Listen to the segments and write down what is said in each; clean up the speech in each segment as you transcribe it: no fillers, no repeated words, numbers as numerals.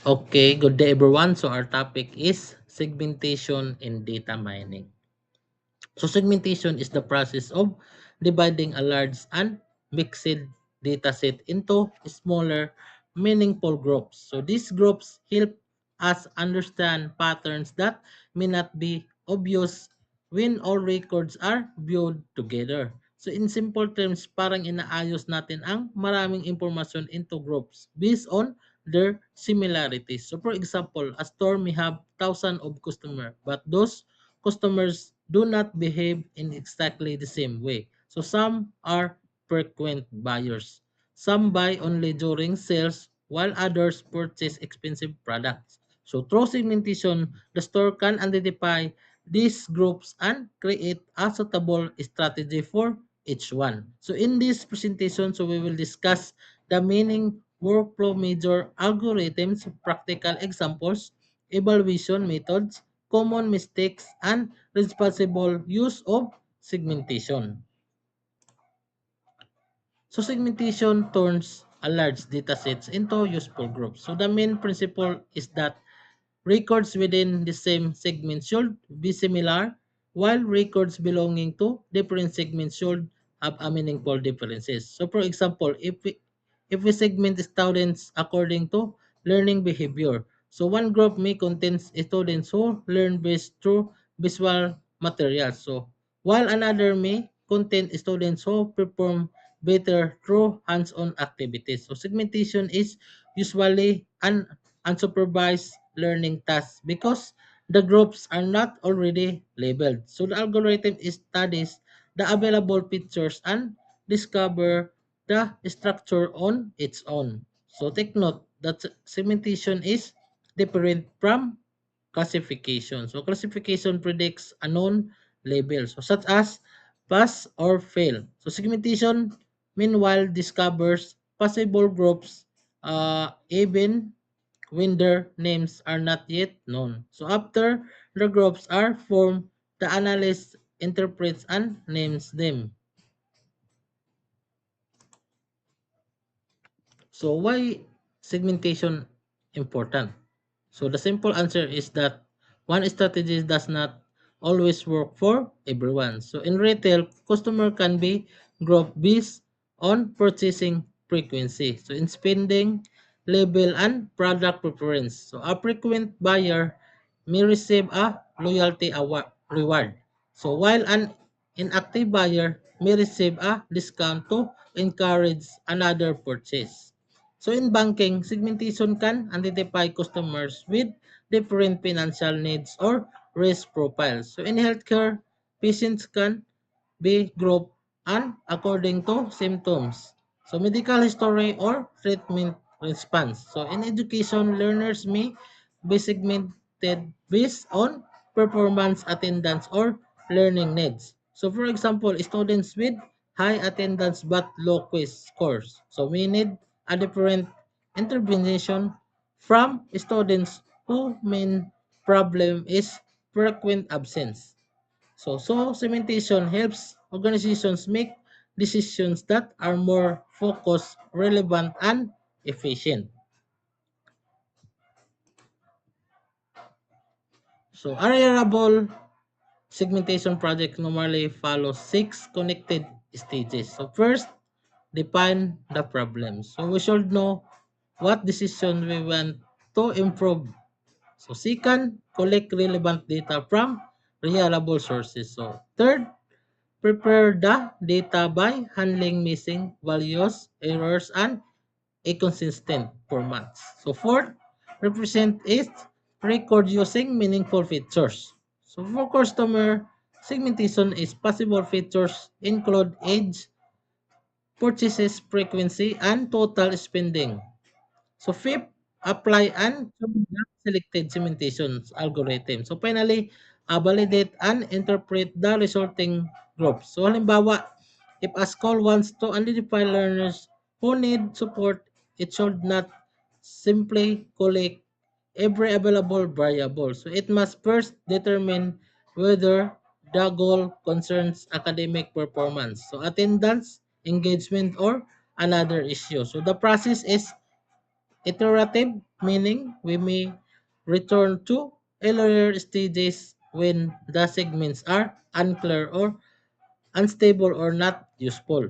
Okay, good day everyone. So our topic is segmentation in data mining. So segmentation is the process of dividing a large and mixed data set into smaller, meaningful groups. So these groups help us understand patterns that may not be obvious when all records are viewed together. So in simple terms, parang inaayos natin ang maraming impormasyon into groups based on their similarities. So for example, a store may have thousands of customers, but those customers do not behave in exactly the same way. So some are frequent buyers. Some buy only during sales while others purchase expensive products. So through segmentation, the store can identify these groups and create a suitable strategy for each one. So in this presentation, so we will discuss the meaning, workflow major algorithms, practical examples, evaluation methods, common mistakes, and responsible use of segmentation. So segmentation turns a large datasets into useful groups. So the main principle is that records within the same segment should be similar, while records belonging to different segments should have a meaningful differences. So for example, if we segment students according to learning behavior, so one group may contain students who learn best through visual materials. So while another may contain students who perform better through hands-on activities. So segmentation is usually an unsupervised learning tasks because the groups are not already labeled. So the algorithm studies the available features and discover the structure on its own. So take note that segmentation is different from classification. So classification predicts a known label, so such as pass or fail. So segmentation meanwhile discovers possible groups even when their names are not yet known. So after the groups are formed, the analyst interprets and names them. So why segmentation important? So the simple answer is that one strategy does not always work for everyone. So in retail, customer can be grouped based on purchasing frequency. So in spending, label and product preference. So a frequent buyer may receive a loyalty reward. So while an inactive buyer may receive a discount to encourage another purchase. So in banking, segmentation can identify customers with different financial needs or risk profiles. So in healthcare, patients can be grouped and according to symptoms. So medical history or treatment response. So in education, learners may be segmented based on performance, attendance, or learning needs. So for example, students with high attendance but low quiz scores. So we need a different intervention from students who main problem is frequent absence. So segmentation helps organizations make decisions that are more focused, relevant, and efficient. So arrayable segmentation project normally follows 6 connected stages. So first, define the problem. So we should know what decision we want to improve. So second, collect relevant data from reliable sources. So third, prepare the data by handling missing values, errors, and inconsistent formats. So fourth, represent it record using meaningful features. So for customer segmentation is possible features include age, purchases frequency, and total spending. So fifth, apply and tune the selected segmentation algorithm. So finally, validate and interpret the resulting groups. So halimbawa, if a school wants to identify learners who need support, it should not simply collect every available variable. So it must first determine whether the goal concerns academic performance. So attendance, engagement, or another issue. So the process is Iterative, meaning we may return to earlier stages when the segments are unclear or unstable or not useful.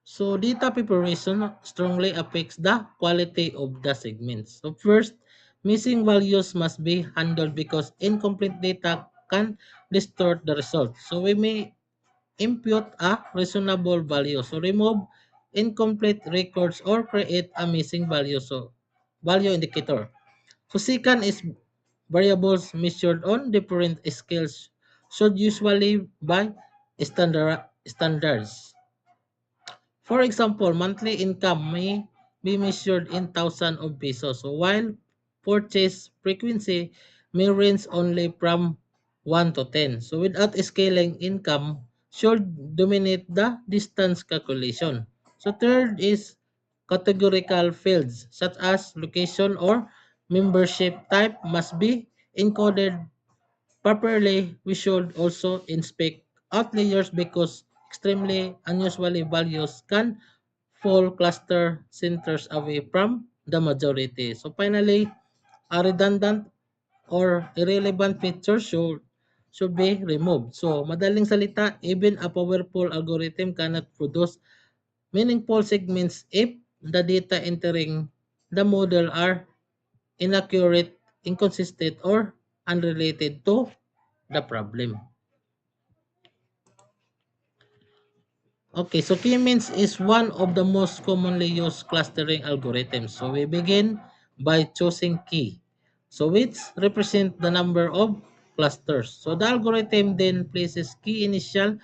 So data preparation strongly affects the quality of the segments. So first, missing values must be handled because incomplete data can distort the result. So we may impute a reasonable value. So remove incomplete records or create a missing value. So value indicator. So second is variables measured on different scales should usually by standards. For example, monthly income may be measured in thousands of pesos, so while purchase frequency may range only from 1 to 10. So without scaling, income should dominate the distance calculation. So third is categorical fields such as location or membership type must be encoded properly. We should also inspect outliers because extremely unusual values can fall cluster centers away from the majority. So finally, a redundant or irrelevant feature should be removed. So madaling salita, even a powerful algorithm cannot produce meaningful segments if the data entering the model are inaccurate, inconsistent, or unrelated to the problem. Okay, so K-means is one of the most commonly used clustering algorithms. So we begin by choosing key, so which represent the number of clusters. So the algorithm then places key initial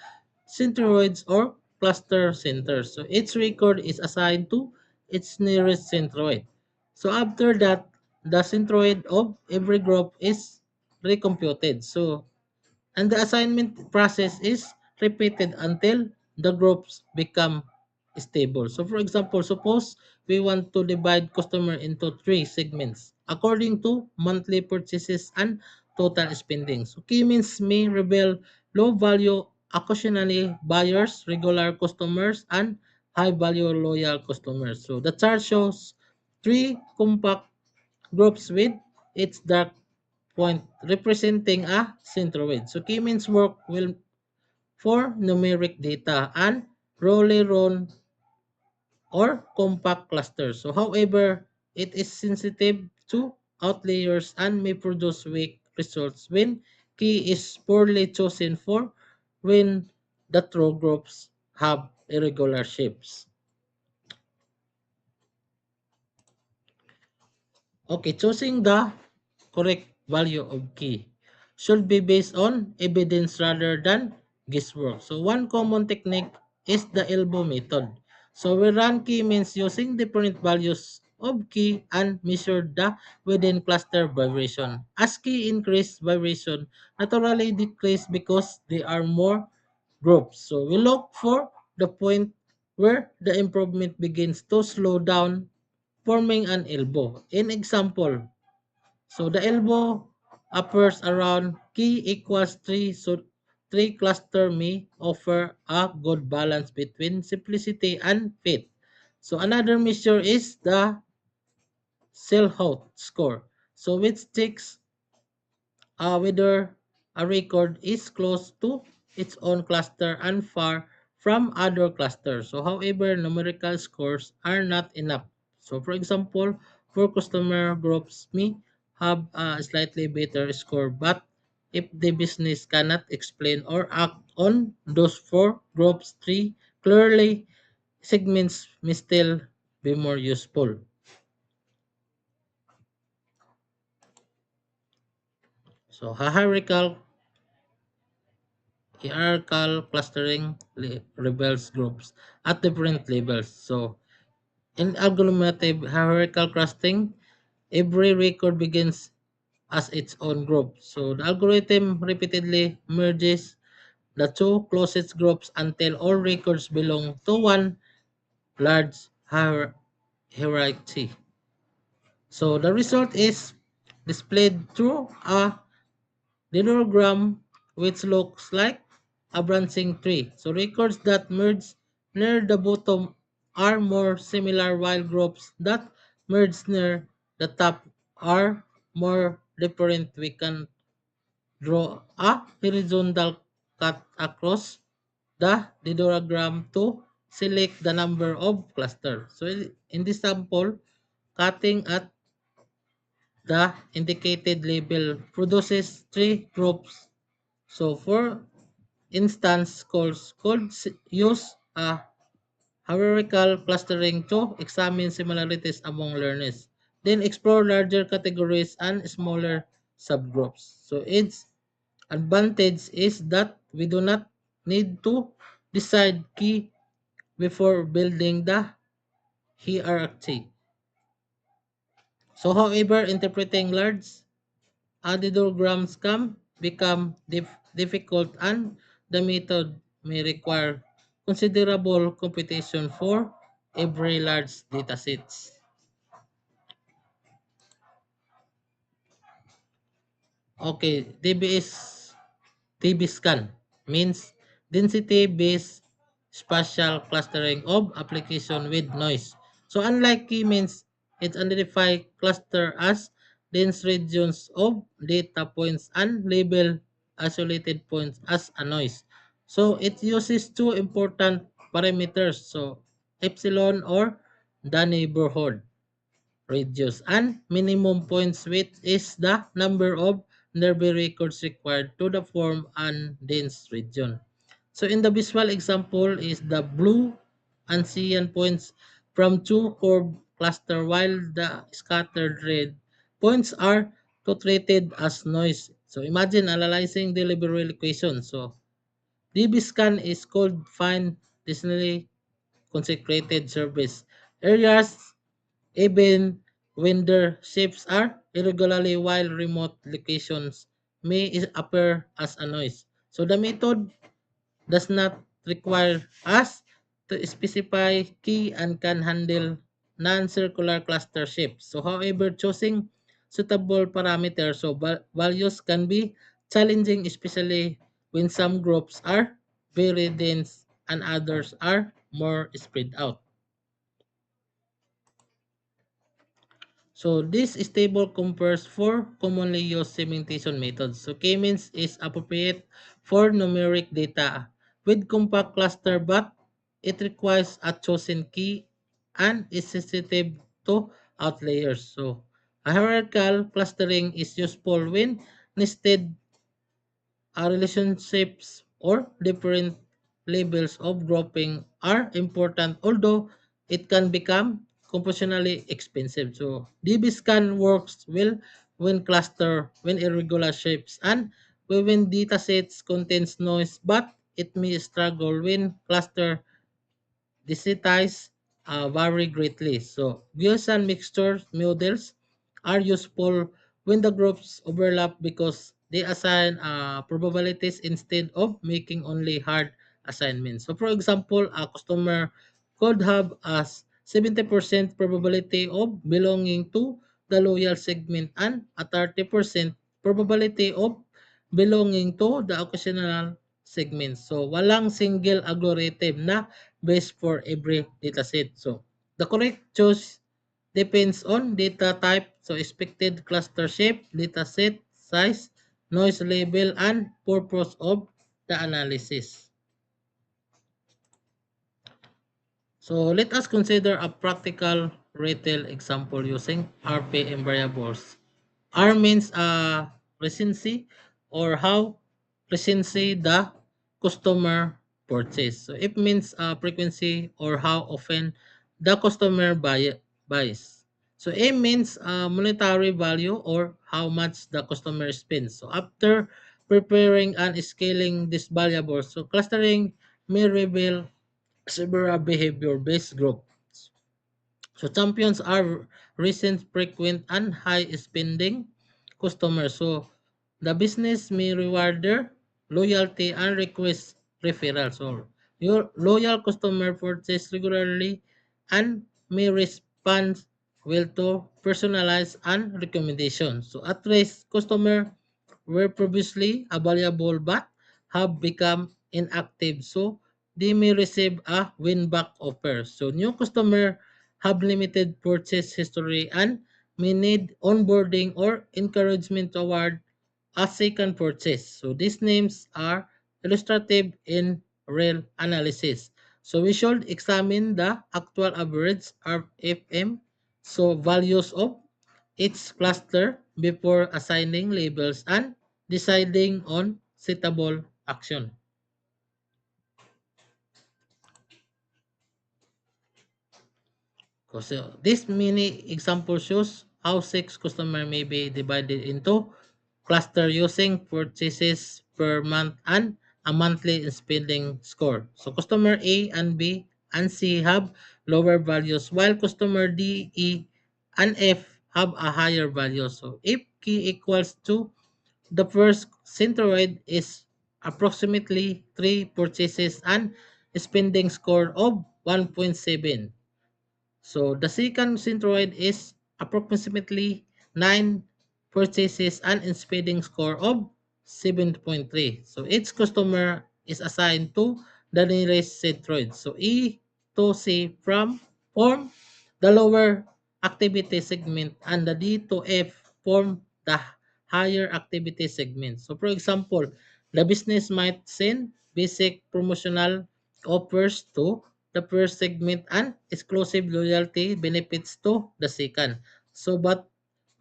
centroids or cluster centers. So each record is assigned to its nearest centroid. So after that, the centroid of every group is recomputed. So and the assignment process is repeated until the groups become stable. So for example, suppose we want to divide customer into three segments according to monthly purchases and total spending. So key means may reveal low value occasionally buyers, regular customers, and high value loyal customers. So the chart shows three compact groups with its dark point representing a centroid. So K-means work will for numeric data and Rowley run or compact clusters. So however, it is sensitive to outliers and may produce weak results when key is poorly chosen for when the throw groups have irregular shapes. Okay, choosing the correct value of key should be based on evidence rather than guesswork. So one common technique is the elbow method. So we run key means using different values of key and measure the within cluster vibration. As key increase, vibration naturally decrease because there are more groups. So we look for the point where the improvement begins to slow down, forming an elbow. In example, so the elbow appears around key equals 3. So 3 cluster may offer a good balance between simplicity and fit. So another measure is the Selhout score. So which takes whether a record is close to its own cluster and far from other clusters. So however, numerical scores are not enough. So for example, four customer groups may have a slightly better score, but if the business cannot explain or act on those four groups, three clearly segments may still be more useful. So hierarchical clustering reveals groups at different levels. So in agglomerative hierarchical clustering, every record begins as its own group. So the algorithm repeatedly merges the two closest groups until all records belong to one large hierarchy. So the result is displayed through a dendrogram which looks like a branching tree. So records that merge near the bottom are more similar, while groups that merge near the top are more different. We can draw a horizontal cut across the dendrogram to select the number of clusters. So in this sample, cutting at the indicated label produces three groups. So for instance, schools could use a hierarchical clustering to examine similarities among learners, then explore larger categories and smaller subgroups. So its advantage is that we do not need to decide key before building the hierarchy. So however, interpreting large addendograms can become difficult, and the method may require considerable computation for every large datasets. Okay, DB scan means density-based spatial clustering of application with noise. So unlike key means, it identify cluster as dense regions of data points and label isolated points as a noise. So it uses two important parameters, so epsilon or the neighborhood radius, and minimum points width is the number of nearby records required to the form and dense region. So in the visual example is the blue and cyan points from two curved cluster, while the scattered red points are treated as noise. So imagine analyzing the liberal equation. So DB-scan is called fine densely consecrated surface areas even when their shapes are irregularly, while remote locations may appear as a noise. So the method does not require us to specify key and can handle non-circular cluster shapes. So however, choosing suitable parameters, so values can be challenging, especially when some groups are very dense and others are more spread out. So this table compares four commonly used segmentation methods. So K-means is appropriate for numeric data with compact cluster, but it requires a chosen key and is sensitive to outliers. So a hierarchical clustering is useful when nested relationships or different levels of grouping are important, although it can become computationally expensive. So DB-scan works well when irregular shapes and when datasets contains noise, but it may struggle when cluster desensitize vary greatly. So Gaussian mixture models are useful when the groups overlap because they assign probabilities instead of making only hard assignments. So for example, a customer could have a 70% probability of belonging to the loyal segment and a 30% probability of belonging to the occasional segment. So walang single algorithm na base for every dataset. So the correct choice depends on data type, so expected cluster shape, dataset size, noise level, and purpose of the analysis. So let us consider a practical retail example using RPM variables. R means recency, or how recency the customer purchase. So it means frequency, or how often the customer buys. So A means monetary value, or how much the customer spends. So after preparing and scaling these variables, so clustering may reveal several behavior-based groups. So champions are recent, frequent, and high spending customers. So the business may reward their loyalty and request referrals. So your loyal customer purchase regularly and may respond well to personalized and recommendations. So at risk customer were previously available but have become inactive. So they may receive a win-back offer. So new customer have limited purchase history and may need onboarding or encouragement toward a second purchase. So these names are illustrative in real analysis. So we should examine the actual average RFM, so values of each cluster before assigning labels and deciding on suitable action. So this mini example shows how six customer may be divided into cluster using purchases per month and a monthly spending score. So customer A and B and C have lower values while customer D, E, and F have a higher value. So if key equals to the first centroid is approximately 3 purchases and spending score of 1.7. So the second centroid is approximately 9 purchases and in spending score of 7.3. So each customer is assigned to the nearest centroid. So E to C from form the lower activity segment and the D to F form the higher activity segment. So for example, the business might send basic promotional offers to the first segment and exclusive loyalty benefits to the second. So, but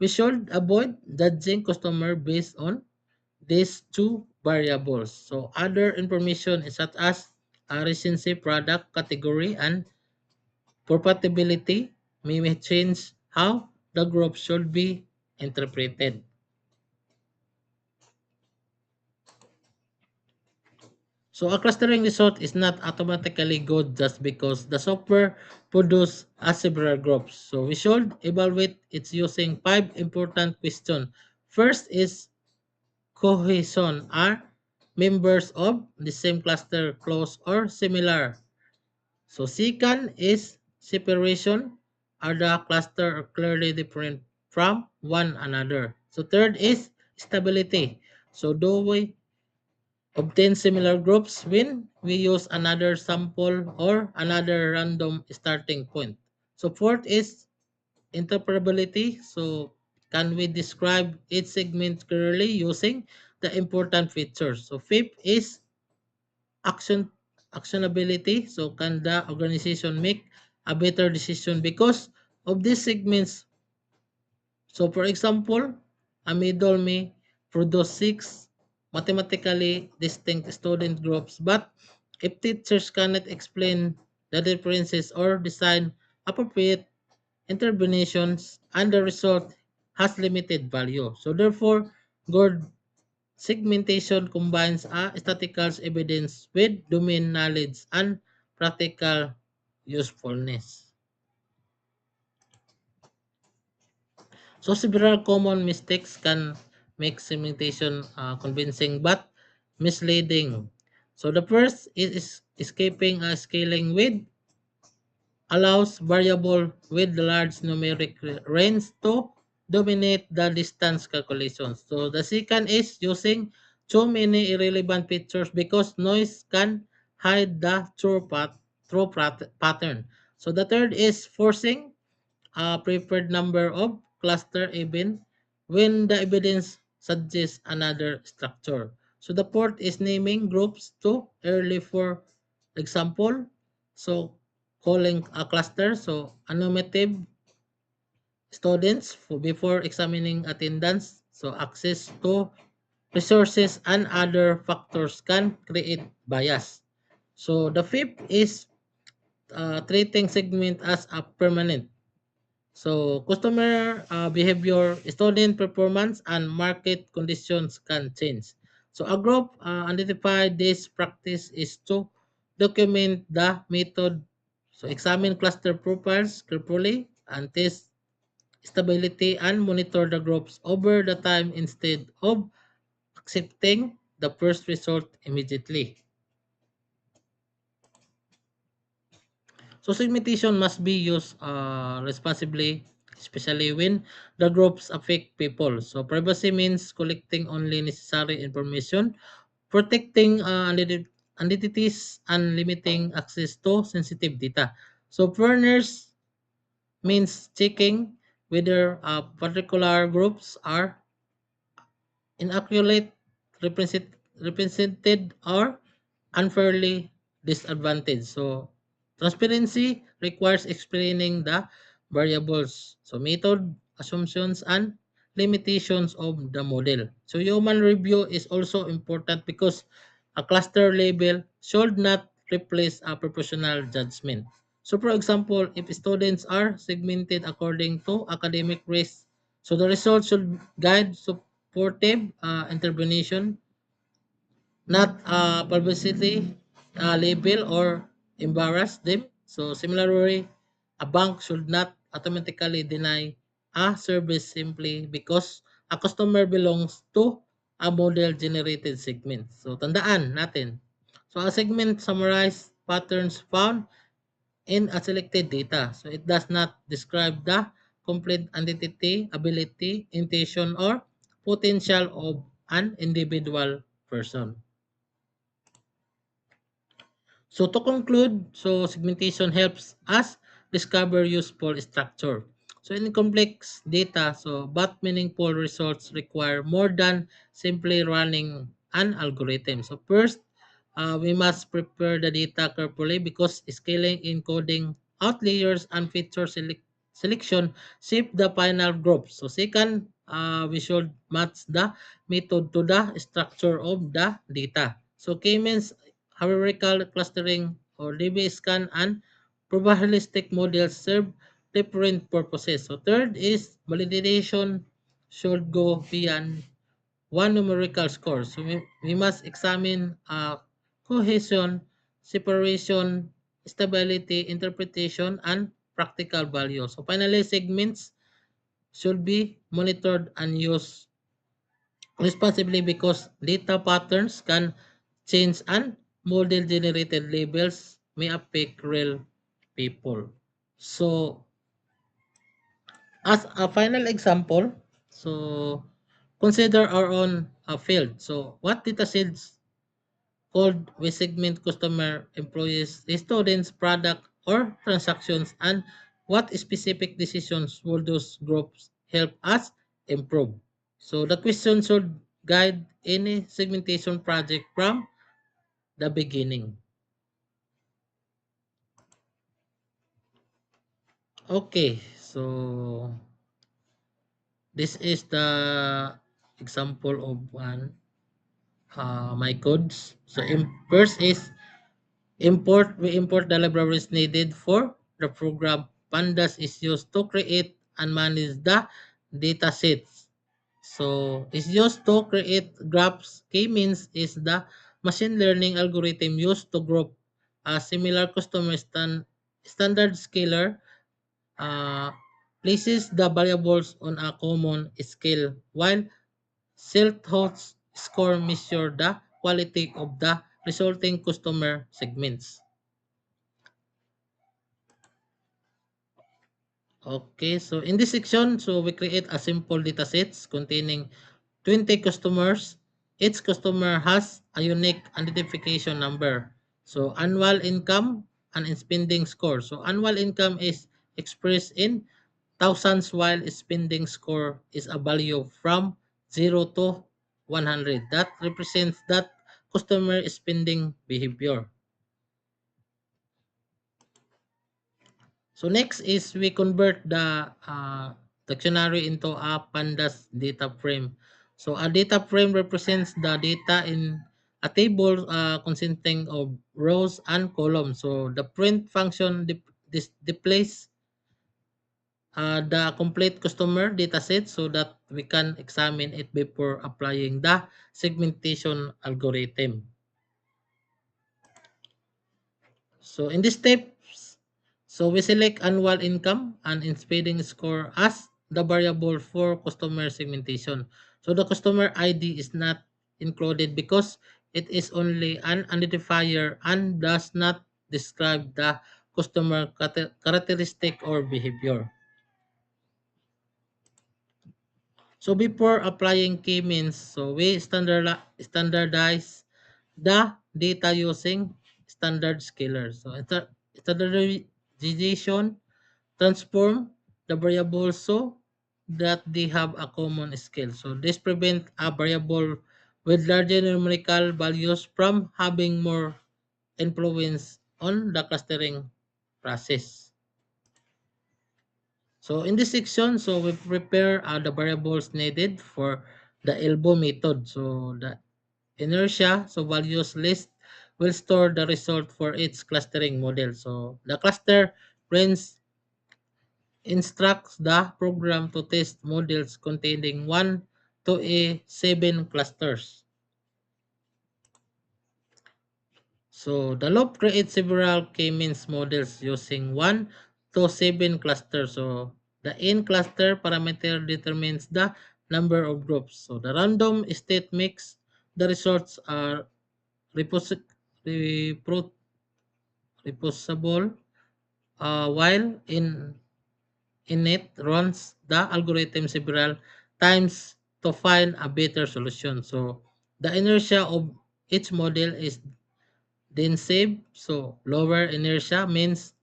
we should avoid judging customer based on these two variables. So, other information is such as recency, product category, and profitability may change how the group should be interpreted. So a clustering result is not automatically good just because the software produces a several groups. So we should evaluate it using five important questions. First is cohesion. Are members of the same cluster close or similar? So second is separation. Are the cluster clearly different from one another? So third is stability. So do we obtain similar groups when we use another sample or another random starting point? So fourth is interpretability. So can we describe each segment clearly using the important features? So fifth is action actionability. So can the organization make a better decision because of these segments? So for example, a middle may produce six mathematically distinct student groups, but if teachers cannot explain the differences or design appropriate interventions and the result has limited value. So therefore, good segmentation combines a statistical evidence with domain knowledge and practical usefulness. So several common mistakes can make segmentation convincing but misleading. So the first is escaping a scaling with allows variable with large numeric range to dominate the distance calculations. So the second is using too many irrelevant features because noise can hide the pattern. So the third is forcing a preferred number of cluster even when the evidence suggests another structure. So the fourth is naming groups too early for example. So calling a cluster, so annotative students for before examining attendance, so access to resources and other factors can create bias. So the fifth is treating segment as a permanent. So customer behavior, student performance, and market conditions can change. So a group identify this practice is to document the method. So examine cluster profiles carefully and test stability and monitor the groups over the time instead of accepting the first result immediately. So segmentation must be used responsibly, especially when the groups affect people. So privacy means collecting only necessary information, protecting entities and limiting access to sensitive data. So fairness means checking whether particular groups are inaccurate, represented, or unfairly disadvantaged. So, transparency requires explaining the variables, so method, assumptions, and limitations of the model. So, human review is also important because a cluster label should not replace a professional judgment. So, for example, if students are segmented according to academic risk, so the results should guide supportive intervention, not publicity label or embarrass them. So similarly, a bank should not automatically deny a service simply because a customer belongs to a model generated segment. So tandaan natin. So a segment summarizes patterns found in a selected data. So it does not describe the complete identity, ability, intention, or potential of an individual person. So to conclude, so segmentation helps us discover useful structure. So in complex data, so but meaningful results require more than simply running an algorithm. So first, we must prepare the data carefully because scaling, encoding, outliers, and feature selection shape the final group. So second, we should match the method to the structure of the data. So K-means hierarchical clustering or DB-scan and probabilistic models serve different purposes. So third is validation should go beyond one numerical score. So we must examine cohesion, separation, stability, interpretation, and practical value. So finally, segments should be monitored and used responsibly because data patterns can change and model generated labels may affect real people. So as a final example, so consider our own field. So what data sets called we segment customer, employees, students, product, or transactions, and what specific decisions will those groups help us improve. So the question should guide any segmentation project from the beginning. Okay, so this is the example of one my codes. So first is we import the libraries needed for the program. Pandas is used to create and manage the data sets. So it's used to create graphs. K-means is the machine learning algorithm used to group a similar customer standard scalar uh, places the variables on a common scale while Silthoff's score measure the quality of the resulting customer segments. Okay, so in this section, so we create a simple data sets containing 20 customers. Each customer has a unique identification number. So annual income and spending score. So annual income is expressed in thousands while spending score is a value from 0 to 100. That represents that customer spending behavior. So next is we convert the dictionary into a pandas data frame. So a data frame represents the data in a table consisting of rows and columns. So the print function displays the complete customer data set so that we can examine it before applying the segmentation algorithm. So in this steps, so we select annual income and spending score as the variable for customer segmentation. So the customer ID is not included because it is only an identifier and does not describe the customer characteristic or behavior. So before applying key means, so we standardize the data using standard scalars. So standardization transform the variables so that they have a common scale. So this prevents a variable with larger numerical values from having more influence on the clustering process. So in this section, so we prepare the variables needed for the elbow method. So the inertia, so values list will store the result for its clustering model. So the cluster range instructs the program to test models containing 1 to a 7 clusters. So the loop creates several k-means models using 1 to 7 clusters. So the n cluster parameter determines the number of groups. So the random state mix, the results are repos- repro- reproducible while init runs the algorithm several times to find a better solution. So the inertia of each model is then saved. So lower inertia means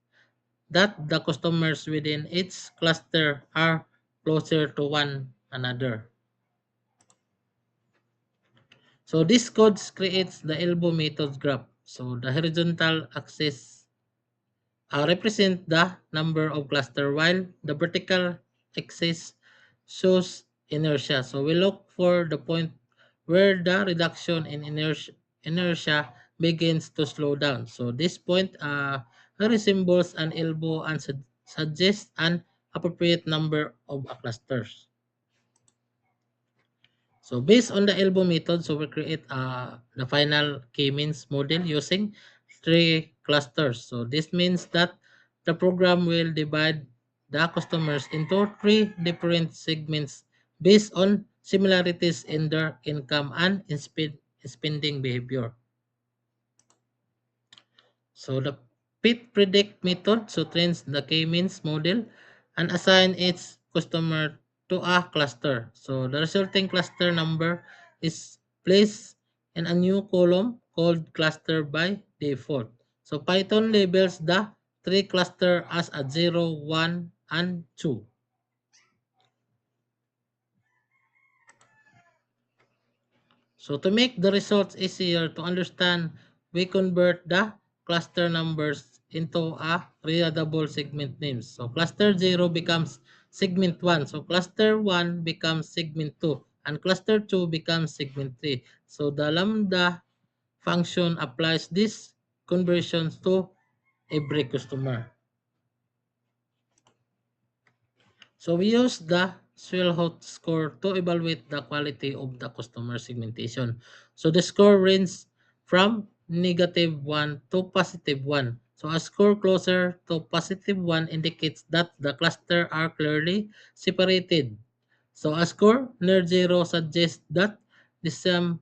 that the customers within each cluster are closer to one another. So this code creates the elbow method graph. So the horizontal axis represent the number of cluster while the vertical axis shows inertia. So we look for the point where the reduction in inertia begins to slow down. So this point resembles an elbow and suggests an appropriate number of clusters. So based on the elbow method, so we create the final k-means model using three clusters. So this means that the program will divide the customers into three different segments based on similarities in their income and in spending behavior. So the pit predict method so trains the k-means model and assign its customer to a cluster. So the resulting cluster number is placed in a new column called cluster by default. So Python labels the three cluster as a 0, 1, and 2. So to make the results easier to understand, we convert the cluster numbers into a readable segment names. So cluster 0 becomes segment 1. So cluster 1 becomes segment 2. And cluster 2 becomes segment 3. So the lambda function applies these conversions to every customer. So we use the Swellhot score to evaluate the quality of the customer segmentation. So the score ranges from -1 to +1. So a score closer to +1 indicates that the cluster are clearly separated. So a score near 0 suggests that the same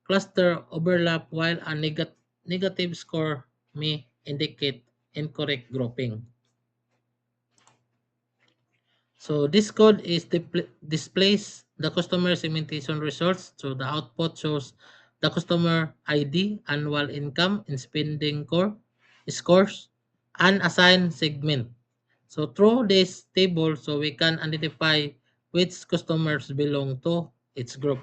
cluster overlap while a negative score may indicate incorrect grouping. So this code is displays the customer segmentation results. So the output shows the customer ID, annual income, and spending core scores, and assign segment. So through this table, so we can identify which customers belong to its group.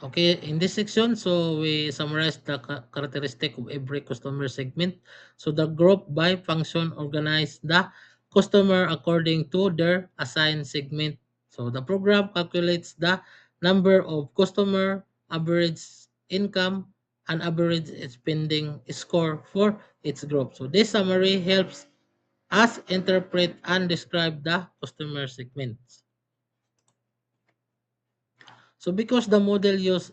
Okay, in this section, so we summarize the characteristic of every customer segment. So the group by function organize the customer according to their assigned segment. So the program calculates the number of customer, average income, and average spending score for its group. So this summary helps us interpret and describe the customer segments. So because the model use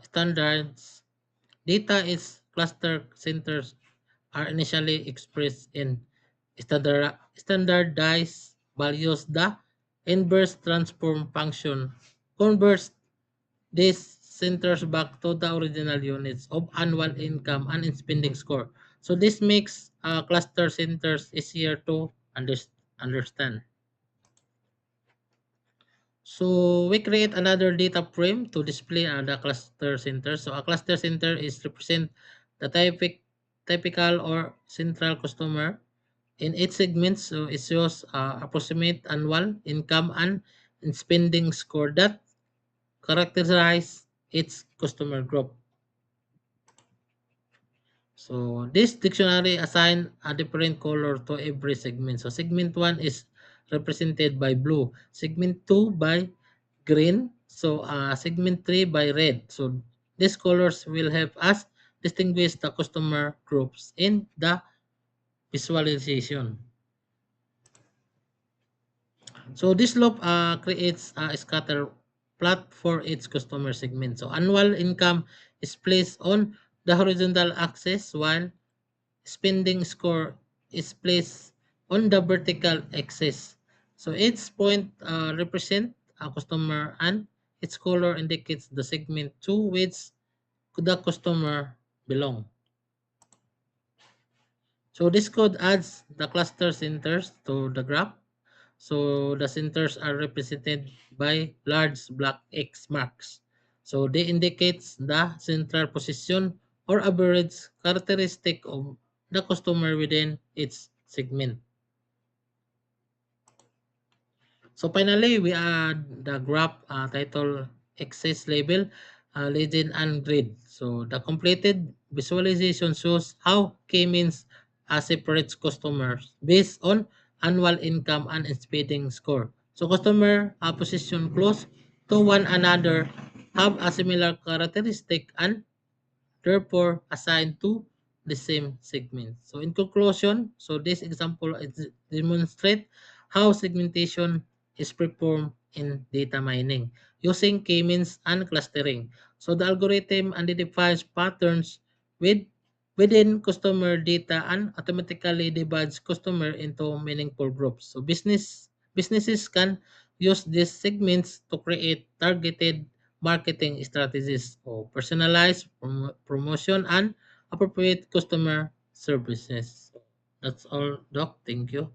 standards, data is cluster centers are initially expressed in standardized values. The inverse transform function converts these centers back to the original units of annual income and spending score. So this makes cluster centers easier to understand. So we create another data frame to display the cluster center. So a cluster center is represent the typical or central customer in each segment. So it shows approximate annual income and spending score that characterize its customer group. So this dictionary assign a different color to every segment. So segment 1 is represented by blue, segment 2 by green, so segment 3 by red. So these colors will help us distinguish the customer groups in the visualization. So this loop creates a scatter plot for each customer segment. So annual income is placed on the horizontal axis while spending score is placed on the vertical axis. So each point represent a customer and its color indicates the segment to which the customer belong. So this code adds the cluster centers to the graph. So the centers are represented by large black X marks. So they indicates the central position or average characteristic of the customer within its segment. So finally, we add the graph title access label, legend and grid. So the completed visualization shows how K-means separates customers based on annual income and spending score. So customer position close to one another have a similar characteristic and therefore assigned to the same segment. So in conclusion, so this example demonstrate how segmentation is performed in data mining using k-means and clustering. So the algorithm identifies patterns with within customer data and automatically divides customer into meaningful groups. So businesses can use these segments to create targeted marketing strategies or personalized promotion and appropriate customer services. That's all, Doc. Thank you.